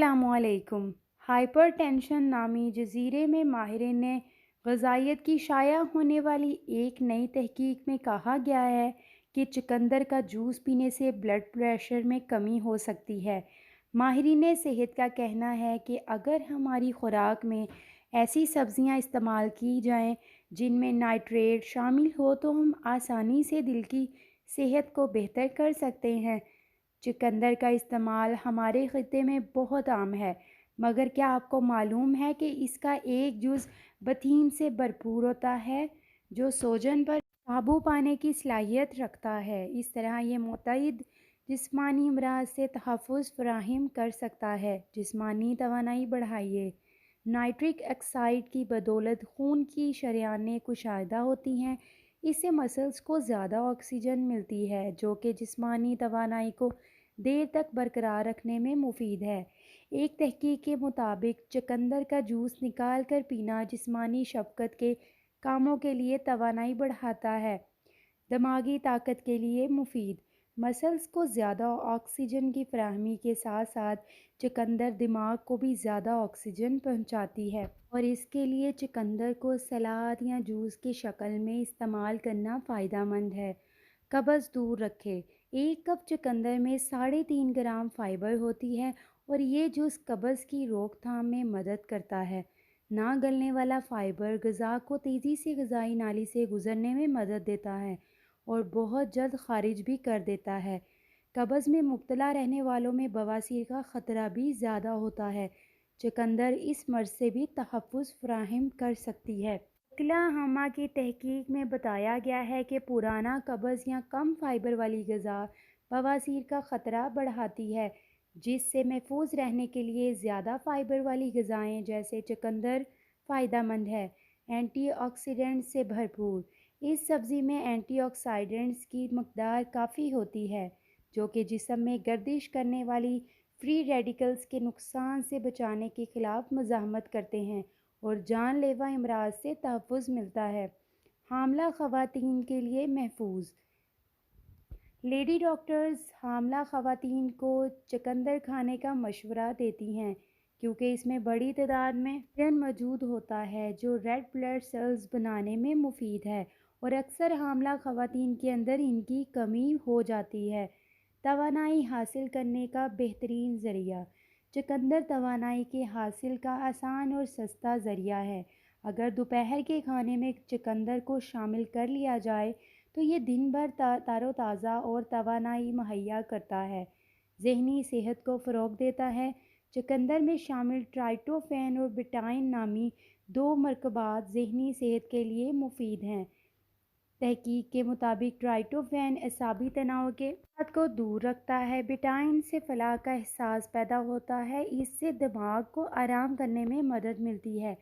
अस्सलामु अलैकुम। हाइपरटेंशन नामी जजीरे में माहिरीन ने ग़िज़ाइयत की शाया होने वाली एक नई तहकीक में कहा गया है कि चुकंदर का जूस पीने से ब्लड प्रेशर में कमी हो सकती है। माहिरीन सेहत का कहना है कि अगर हमारी खुराक में ऐसी सब्ज़ियाँ इस्तेमाल की जाएँ जिनमें नाइट्रेट शामिल हो तो हम आसानी से दिल की सेहत को बेहतर कर सकते हैं। चुकंदर का इस्तेमाल हमारे ख़ित्ते में बहुत आम है, मगर क्या आपको मालूम है कि इसका एक जुज़ बथीन से भरपूर होता है, जो सोजन पर काबू पाने की सलाहियत रखता है। इस तरह ये मुतअद्दिद जिस्मानी अमराज से तहफ़्फ़ुज़ फ़राहम कर सकता है। जिस्मानी तवानाई बढ़ाइए। नाइट्रिक ऑक्साइड की बदौलत खून की शरेयानें कुशादा होती हैं। इससे मसल्स को ज़्यादा ऑक्सीजन मिलती है, जो कि जिस्मानी तवानाई को देर तक बरकरार रखने में मुफीद है। एक तहकीक के मुताबिक चुकंदर का जूस निकाल कर पीना जिस्मानी शफ़क़त के कामों के लिए तवानाई बढ़ाता है। दिमागी ताकत के लिए मुफीद। मसल्स को ज़्यादा ऑक्सीजन की फ़राहमी के साथ साथ चुकंदर दिमाग को भी ज़्यादा ऑक्सीजन पहुंचाती है और इसके लिए चुकंदर को सलाद या जूस की शक्ल में इस्तेमाल करना फ़ायदेमंद है। कब्ज़ दूर रखें। एक कप चुकंदर में 3.5 ग्राम फ़ाइबर होती है और ये जूस कब्ज़ की रोकथाम में मदद करता है। ना गलने वाला फ़ाइबर ग़िज़ा को तेज़ी से ग़िज़ाई नाली से गुज़रने में मदद देता है और बहुत जल्द ख़ारिज भी कर देता है। कब्ज़ में मुब्तला रहने वालों में बवासीर का ख़तरा भी ज़्यादा होता है। चुकंदर इस मर्ज़ से भी तहफ़्फ़ुज़ फ़राहम कर सकती है। ओक्लाहोमा की तहकीक में बताया गया है कि पुराना कब्ज़ या कम फ़ाइबर वाली ग़िज़ा बवासीर का ख़तरा बढ़ाती है, जिससे महफूज रहने के लिए ज़्यादा फ़ाइबर वाली ग़िज़ाएँ जैसे चुकंदर फ़ायदेमंद है। एंटीऑक्सीडेंट से भरपूर। इस सब्ज़ी में एंटीऑक्सीडेंट्स की मकदार काफ़ी होती है, जो कि जिस्म में गर्दिश करने वाली फ्री रेडिकल्स के नुकसान से बचाने के ख़िलाफ़ मज़ाहमत करते हैं और जानलेवा अमराज से तहफ़्फ़ुज़ मिलता है। हामला ख़वातीन के लिए महफूज। लेडी डॉक्टर्स हामला ख़वातीन को चुकंदर खाने का मशवरा देती हैं, क्योंकि इसमें बड़ी तादाद में आयरन मौजूद होता है, जो रेड ब्लड सेल्स बनाने में मुफीद है और अक्सर हामला ख़वातीन के अंदर इनकी कमी हो जाती है। तवानाई हासिल करने का बेहतरीन ज़रिया। चुकंदर तवानाई के हासिल का आसान और सस्ता ज़रिया है। अगर दोपहर के खाने में चुकंदर को शामिल कर लिया जाए तो ये दिन भर ताज़ा और तवानाई मुहैया करता है। ज़हनी सेहत को फ़रोग़ देता है। चुकंदर में शामिल ट्राइटोफ़ैन और बिटाइन नामी दो मरकबात ज़हनी सेहत के लिए मुफीद हैं। तहकीक के मुताबिक ट्राइटोफ़ैन असाबी तनाव के असरात को दूर रखता है। बिटाइन से फलाह का एहसास पैदा होता है, इससे दिमाग को आराम करने में मदद मिलती है।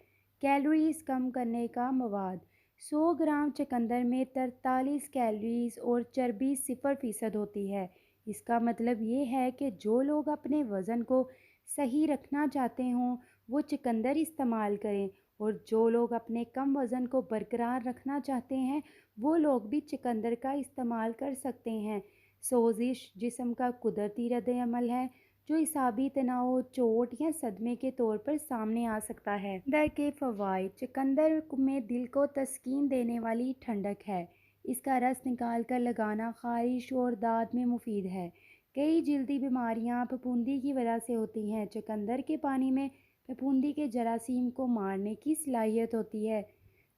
कैलोरीज़ कम करने का मवाद। 100 ग्राम चुकंदर में 43 कैलोरीज़ और चर्बी 0% होती है। इसका मतलब ये है कि जो लोग अपने वज़न को सही रखना चाहते हों वो चुकंदर इस्तेमाल करें, और जो लोग अपने कम वज़न को बरकरार रखना चाहते हैं वो लोग भी चुकंदर का इस्तेमाल कर सकते हैं। सोजिश जिस्म का कुदरती रद्द-ए-अमल है, जो इसाबी तनाव, चोट या सदमे के तौर पर सामने आ सकता है। चुकंदर के फ़वाइद। चुकंदर में दिल को तस्कीन देने वाली ठंडक है। इसका रस निकाल कर लगाना ख़ारिश और दाद में मुफीद है। कई जल्दी बीमारियां फफूंदी की वजह से होती हैं। चुकंदर के पानी में फफूंदी के जरासीम को मारने की सलाहियत होती है।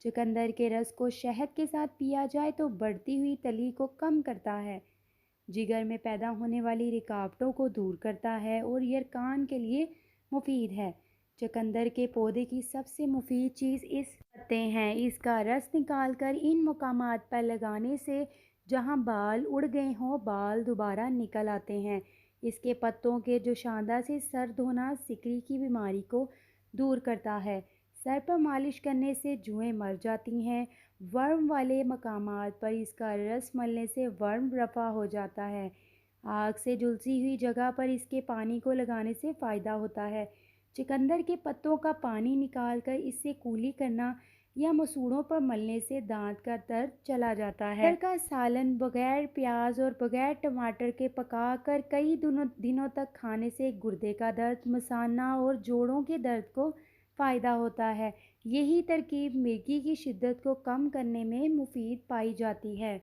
चुकंदर के रस को शहद के साथ पिया जाए तो बढ़ती हुई तली को कम करता है, जिगर में पैदा होने वाली रुकावटों को दूर करता है और यरकान के लिए मुफीद है। चुकंदर के पौधे की सबसे मुफीद चीज़ इस पत्ते हैं। इसका रस निकाल कर इन मकामात पर लगाने से जहां बाल उड़ गए हों, बाल दोबारा निकल आते हैं। इसके पत्तों के जोशांदा से सर धोना सिकड़ी की बीमारी को दूर करता है। सर पर मालिश करने से जुएँ मर जाती हैं। वर्म वाले मकामात पर इसका रस मलने से वर्म रफ़ा हो जाता है। आग से झुलसी हुई जगह पर इसके पानी को लगाने से फ़ायदा होता है। चुकंदर के पत्तों का पानी निकाल कर इससे कुली करना یا مسوڑوں پر ملنے سے دانت کا درد چلا جاتا ہے۔ مٹر کا سالن بغیر پیاز اور بغیر ٹماٹر کے پکا کر کئی دنوں تک کھانے سے گردے کا درد، مثانہ اور جوڑوں کے درد کو فائدہ ہوتا ہے۔ یہی ترکیب مرگی کی شدت کو کم کرنے میں مفید پائی جاتی ہے۔